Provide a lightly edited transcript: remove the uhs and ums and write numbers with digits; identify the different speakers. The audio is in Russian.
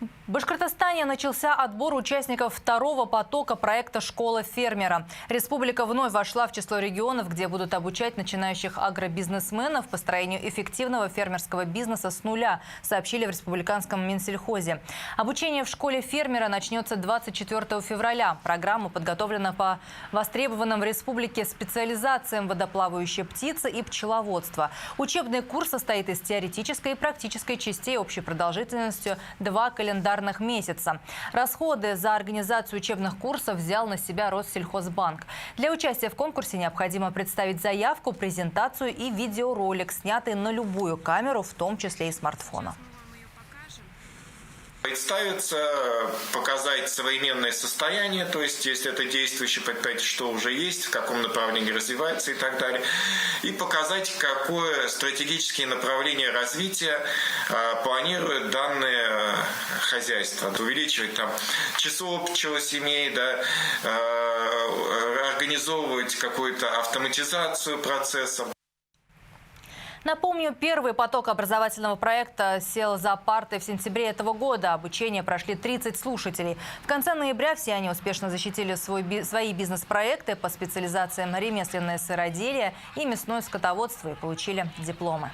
Speaker 1: В Башкортостане начался отбор участников второго потока проекта «Школа фермера». Республика вновь вошла в число регионов, где будут обучать начинающих агробизнесменов построению эффективного фермерского бизнеса с нуля, сообщили в республиканском Минсельхозе. Обучение в школе фермера начнется 24 февраля. Программа подготовлена по востребованным в республике специализациям водоплавающая птица и пчеловодство. Учебный курс состоит из теоретической и практической частей общей продолжительностью 2 календарных месяца. Расходы за организацию учебных курсов взял на себя Россельхозбанк. Для участия в конкурсе необходимо представить заявку, презентацию и видеоролик, снятый на любую камеру, в том числе и смартфона.
Speaker 2: Представиться, показать современное состояние, то есть если это действующее предприятие, что уже есть, в каком направлении развивается и так далее. И показать, какое стратегические направления развития планирует данное хозяйство. Увеличивать там число пчелосемей, да, организовывать какую-то автоматизацию процессов.
Speaker 1: Напомню, первый поток образовательного проекта сел за парты в сентябре этого года. Обучение прошли 30 слушателей. В конце ноября все они успешно защитили свои бизнес-проекты по специализациям ремесленное сыроделие и мясное скотоводство и получили дипломы.